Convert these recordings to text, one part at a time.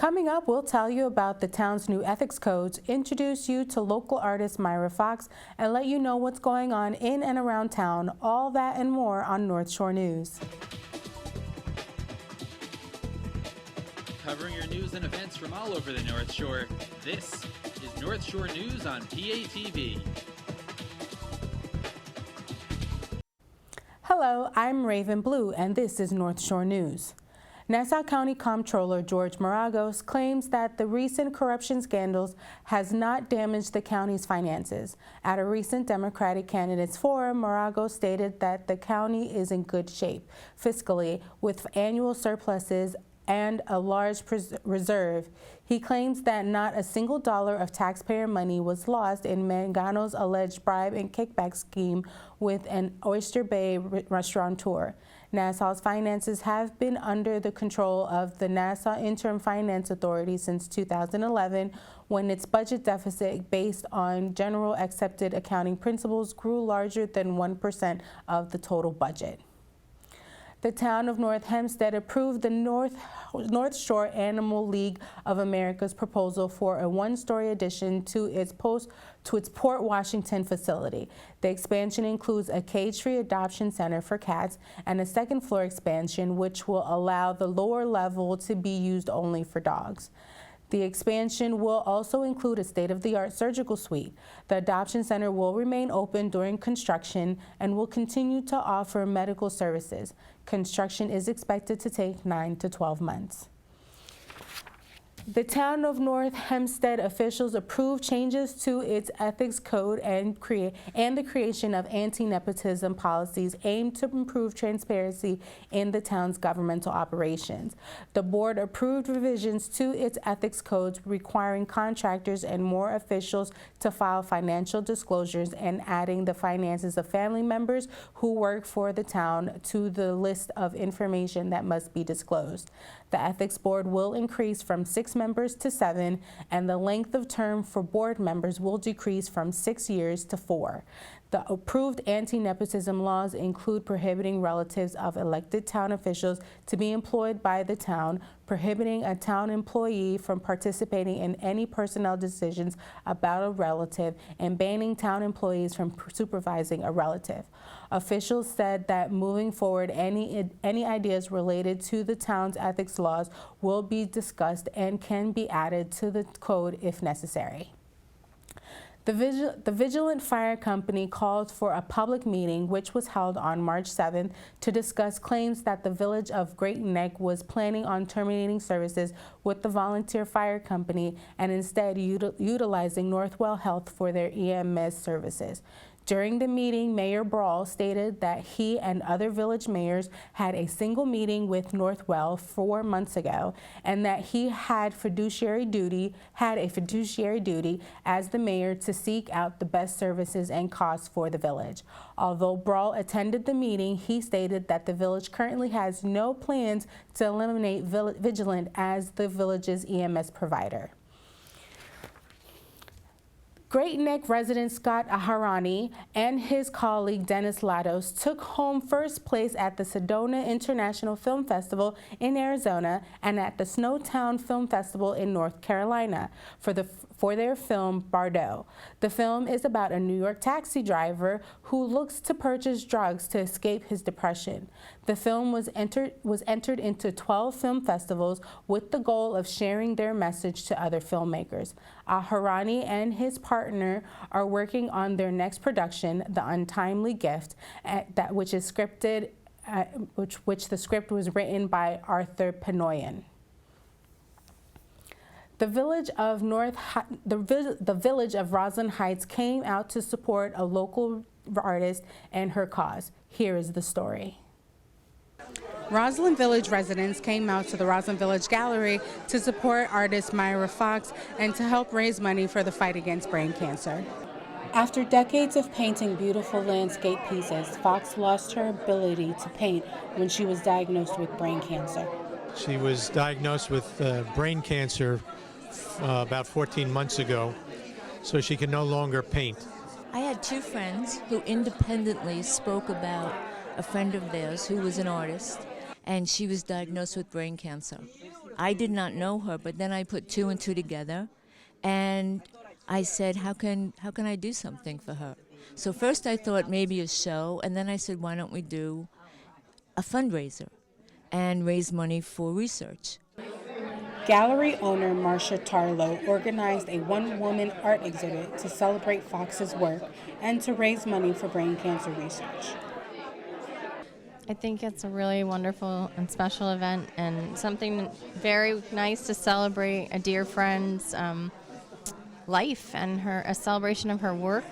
Coming up, we'll tell you about the town's new ethics codes, introduce you to local artist Myra Fox, and let you know what's going on in and around town. All that and more on North Shore News. Covering your news and events from all over the North Shore, this is North Shore News on PATV. Hello, I'm Raven Blue, and this is North Shore News. Nassau County Comptroller George Maragos claims that the recent corruption scandals has not damaged the county's finances. At a recent Democratic candidates forum, Maragos stated that the county is in good shape fiscally with annual surpluses and a large reserve. He claims that not a single dollar of taxpayer money was lost in Mangano's alleged bribe and kickback scheme with an Oyster Bay restaurateur. Nassau's finances have been under the control of the Nassau Interim Finance Authority since 2011, when its budget deficit based on general accepted accounting principles grew larger than 1% of the total budget. The town of North Hempstead approved the North Shore Animal League of America's proposal for a one-story addition to its Port Washington facility. The expansion includes a cage-free adoption center for cats and a second-floor expansion, which will allow the lower level to be used only for dogs. The expansion will also include a state-of-the-art surgical suite. The adoption center will remain open during construction and will continue to offer medical services. Construction is expected to take 9 to 12 months. The town of North Hempstead officials approved changes to its ethics code and the creation of anti-nepotism policies aimed to improve transparency in the town's governmental operations. The board approved revisions to its ethics codes requiring contractors and more officials to file financial disclosures and adding the finances of family members who work for the town to the list of information that must be disclosed. The ethics board will increase from 6 members to 7, and the length of term for board members will decrease from 6 years to 4. The approved anti-nepotism laws include prohibiting relatives of elected town officials to be employed by the town, prohibiting a town employee from participating in any personnel decisions about a relative, and banning town employees from supervising a relative. Officials said that moving forward, any ideas related to the town's ethics laws will be discussed and can be added to the code if necessary. The Vigilant Fire Company called for a public meeting, which was held on March 7th, to discuss claims that the village of Great Neck was planning on terminating services with the volunteer fire company and instead utilizing Northwell Health for their EMS services. During the meeting, Mayor Brawl stated that he and other village mayors had a single meeting with Northwell 4 months ago, and that he had a fiduciary duty as the mayor to seek out the best services and costs for the village. Although Brawl attended the meeting, he stated that the village currently has no plans to eliminate Vigilant as the village's EMS provider. Great Neck resident Scott Aharani and his colleague Dennis Lados took home first place at the Sedona International Film Festival in Arizona and at the Snowtown Film Festival in North Carolina for their film Bardot. The film is about a New York taxi driver who looks to purchase drugs to escape his depression. The film was entered into 12 film festivals with the goal of sharing their message to other filmmakers. Aharani and his partner are working on their next production, The Untimely Gift, which the script was written by Arthur Penoyan. The village of Roslyn Heights came out to support a local artist and her cause. Here is the story. Roslyn Village residents came out to the Roslyn Village Gallery to support artist Myra Fox and to help raise money for the fight against brain cancer. After decades of painting beautiful landscape pieces, Fox lost her ability to paint when she was diagnosed with brain cancer. She was diagnosed with brain cancer about 14 months ago, so she can no longer paint. I had 2 friends who independently spoke about a friend of theirs who was an artist, and she was diagnosed with brain cancer. I did not know her, but then I put two and two together, and I said, how can I do something for her? So first I thought maybe a show, and then I said, why don't we do a fundraiser and raise money for research? Gallery owner Marcia Tarlow organized a one-woman art exhibit to celebrate Fox's work and to raise money for brain cancer research. I think it's a really wonderful and special event and something very nice to celebrate a dear friend's life and a celebration of her work.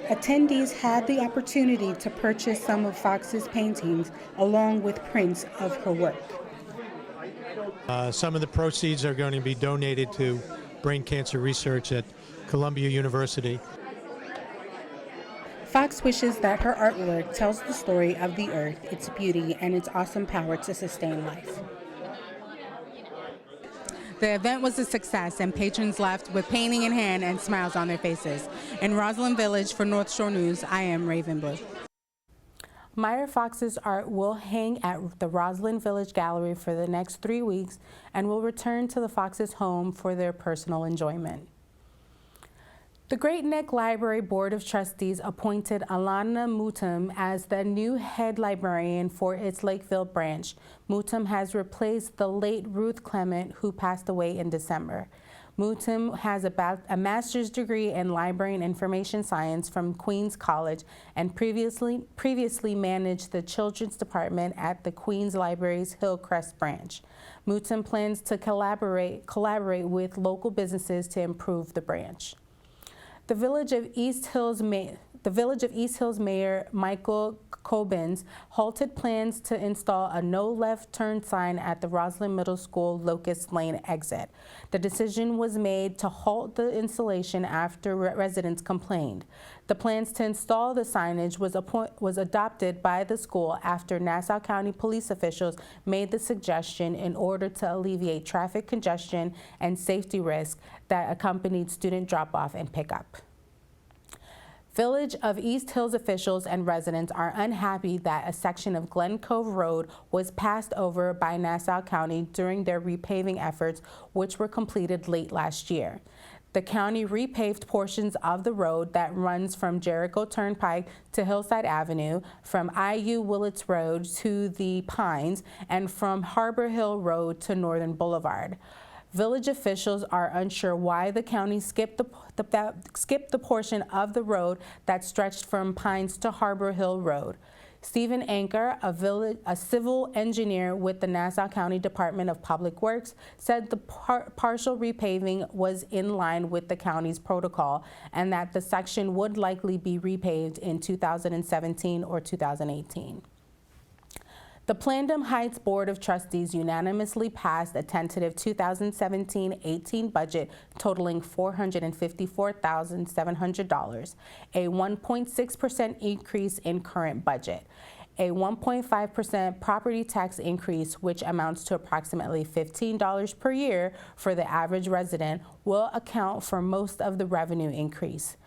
Attendees had the opportunity to purchase some of Fox's paintings along with prints of her work. Some of the proceeds are going to be donated to brain cancer research at Columbia University. Fox wishes that her artwork tells the story of the earth, its beauty, and its awesome power to sustain life. The event was a success, and patrons left with painting in hand and smiles on their faces. In Roslyn Village for North Shore News, I am Raven Blue. Myra Fox's art will hang at the Roslyn Village Gallery for the next 3 weeks and will return to the Fox's home for their personal enjoyment. The Great Neck Library Board of Trustees appointed Alana Mutum as the new head librarian for its Lakeville branch. Mutum has replaced the late Ruth Clement, who passed away in December. Mutum has a master's degree in library and information science from Queens College and previously managed the children's department at the Queens Library's Hillcrest branch. Mutum plans to collaborate with local businesses to improve the branch. The Village of East Hills Mayor Michael Cobbins halted plans to install a no left turn sign at the Roslyn Middle School Locust Lane exit. The decision was made to halt the installation after residents complained. The plans to install the signage was adopted by the school after Nassau County police officials made the suggestion in order to alleviate traffic congestion and safety risk that accompanied student drop-off and pickup. Village of East Hills officials and residents are unhappy that a section of Glen Cove Road was passed over by Nassau County during their repaving efforts, which were completed late last year. The county repaved portions of the road that runs from Jericho Turnpike to Hillside Avenue, from IU Willits Road to the Pines, and from Harbor Hill Road to Northern Boulevard. Village officials are unsure why the county skipped the portion of the road that stretched from Pines to Harbor Hill Road. Stephen Anker, a civil engineer with the Nassau County Department of Public Works, said the partial repaving was in line with the county's protocol and that the section would likely be repaved in 2017 or 2018. The Plandom Heights Board of Trustees unanimously passed a tentative 2017-18 budget totaling $454,700, a 1.6% increase in current budget. A 1.5% property tax increase, which amounts to approximately $15 per year for the average resident, will account for most of the revenue increase.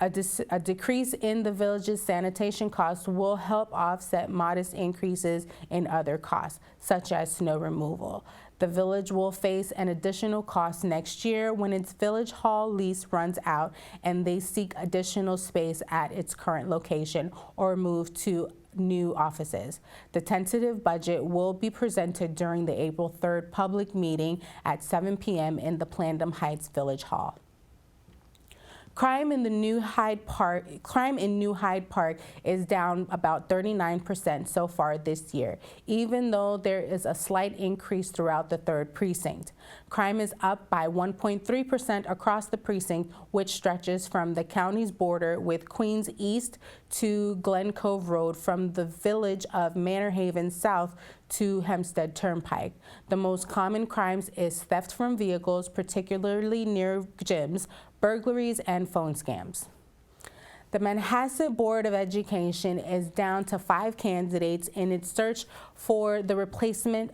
A decrease in the village's sanitation costs will help offset modest increases in other costs, such as snow removal. The village will face an additional cost next year when its village hall lease runs out and they seek additional space at its current location or move to new offices. The tentative budget will be presented during the April 3rd public meeting at 7 p.m. in the Plandom Heights Village Hall. Crime in New Hyde Park is down about 39% so far this year, even though there is a slight increase throughout the 3rd precinct. Crime is up by 1.3% across the precinct, which stretches from the county's border with Queens East to Glen Cove Road, from the village of Manor Haven South to Hempstead Turnpike. The most common crimes is theft from vehicles, particularly near gyms, burglaries, and phone scams. The Manhasset Board of Education is down to 5 candidates in its search for the replacement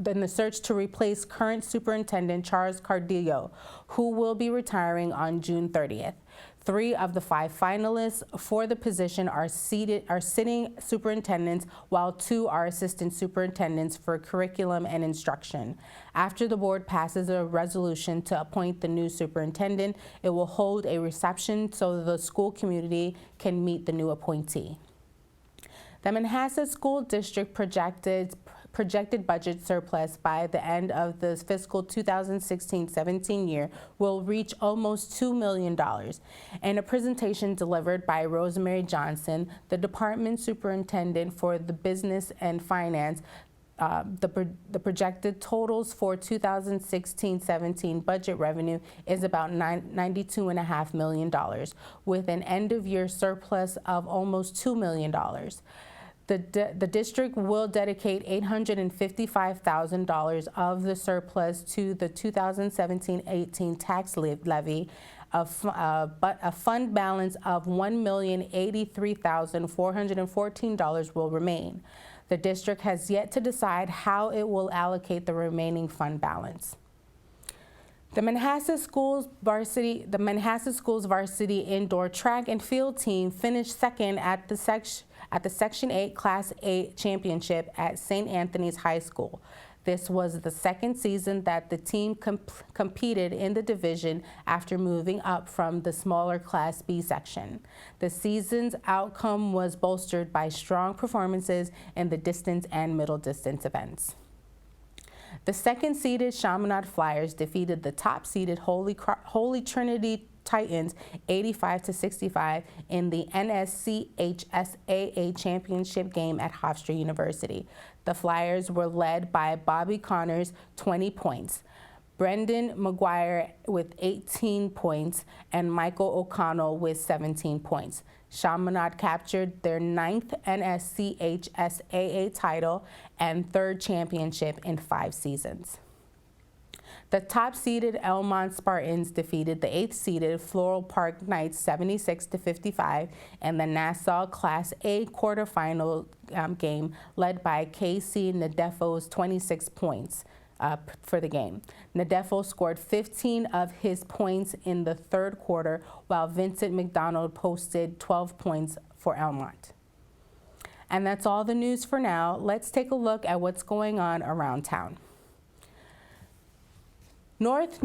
to replace current Superintendent Charles Cardillo, who will be retiring on June 30th. 3 of the 5 finalists for the position are sitting superintendents, while 2 are assistant superintendents for curriculum and instruction. After the board passes a resolution to appoint the new superintendent, it will hold a reception so the school community can meet the new appointee. The Manhasset School District projected budget surplus by the end of the fiscal 2016-17 year will reach almost $2 million. In a presentation delivered by Rosemary Johnson, the department superintendent for the business and finance, the projected totals for 2016-17 budget revenue is about $92.5 million, with an end-of-year surplus of almost $2 million. The district will dedicate $855,000 of the surplus to the 2017-18 tax levy, but a fund balance of $1,083,414 will remain. The district has yet to decide how it will allocate the remaining fund balance. The Manhasset Schools varsity indoor track and field team finished second at the Section 8 Class 8 championship at St. Anthony's High School. This was the second season that the team competed in the division after moving up from the smaller Class B section. The season's outcome was bolstered by strong performances in the distance and middle distance events. The second-seeded Chaminade Flyers defeated the top-seeded Holy Trinity Titans 85-65 in the NSCHSAA championship game at Hofstra University. The Flyers were led by Bobby Connors, 20 points, Brendan McGuire with 18 points, and Michael O'Connell with 17 points. Chaminade captured their 9th NSCHSAA title and 3rd championship in 5 seasons. The top-seeded Elmont Spartans defeated the 8th-seeded Floral Park Knights 76-55 in the Nassau Class A quarterfinal game, led by KC Nadefo's 26 points for the game. Nadefo scored 15 of his points in the 3rd quarter, while Vincent McDonald posted 12 points for Elmont. And that's all the news for now. Let's take a look at what's going on around town. North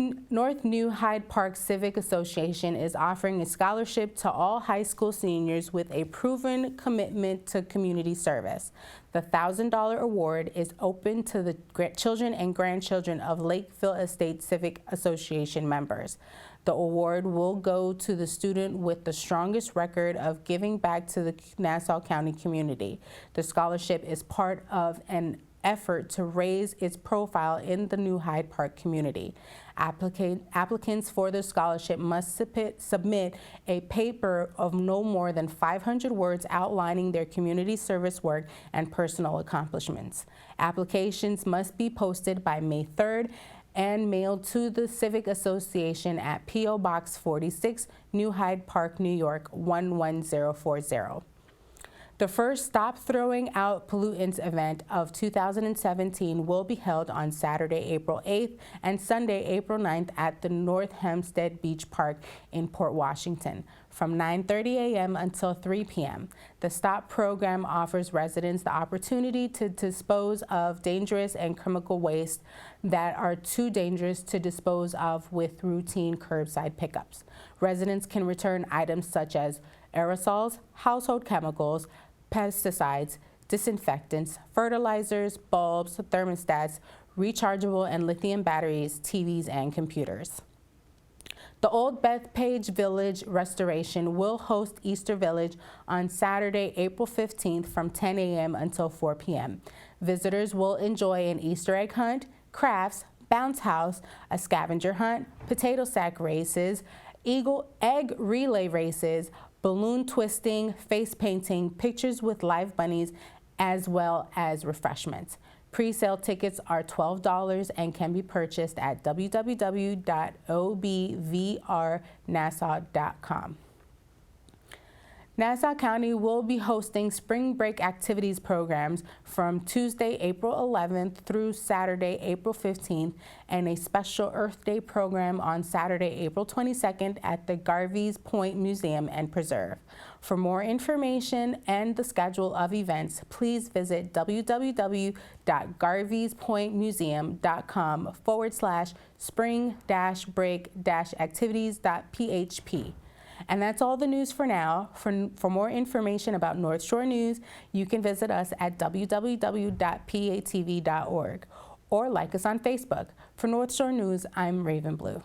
New Hyde Park Civic Association is offering a scholarship to all high school seniors with a proven commitment to community service. The $1,000 award is open to the children and grandchildren of Lakeville Estate Civic Association members. The award will go to the student with the strongest record of giving back to the Nassau County community. The scholarship is part of an effort to raise its profile in the New Hyde Park community. Applicants for the scholarship must submit a paper of no more than 500 words outlining their community service work and personal accomplishments. Applications must be posted by May 3rd and mailed to the Civic Association at P.O. Box 46, New Hyde Park, New York 11040. The first Stop Throwing Out Pollutants event of 2017 will be held on Saturday, April 8th and Sunday, April 9th at the North Hempstead Beach Park in Port Washington from 9:30 a.m. until 3 p.m. The STOP program offers residents the opportunity to dispose of dangerous and chemical waste that are too dangerous to dispose of with routine curbside pickups. Residents can return items such as aerosols, household chemicals, pesticides, disinfectants, fertilizers, bulbs, thermostats, rechargeable and lithium batteries, TVs, and computers. The Old Bethpage Village Restoration will host Easter Village on Saturday, April 15th from 10 a.m. until 4 p.m. Visitors will enjoy an Easter egg hunt, crafts, bounce house, a scavenger hunt, potato sack races, egg relay races, balloon twisting, face painting, pictures with live bunnies, as well as refreshments. Pre-sale tickets are $12 and can be purchased at www.obvrnassau.com. Nassau County will be hosting spring break activities programs from Tuesday, April 11th through Saturday, April 15th, and a special Earth Day program on Saturday, April 22nd at the Garvies Point Museum and Preserve. For more information and the schedule of events, please visit www.garviespointmuseum.com/spring-break-activities.php. And that's all the news for now. For more information about North Shore News, you can visit us at www.patv.org or like us on Facebook. For North Shore News, I'm Raven Blue.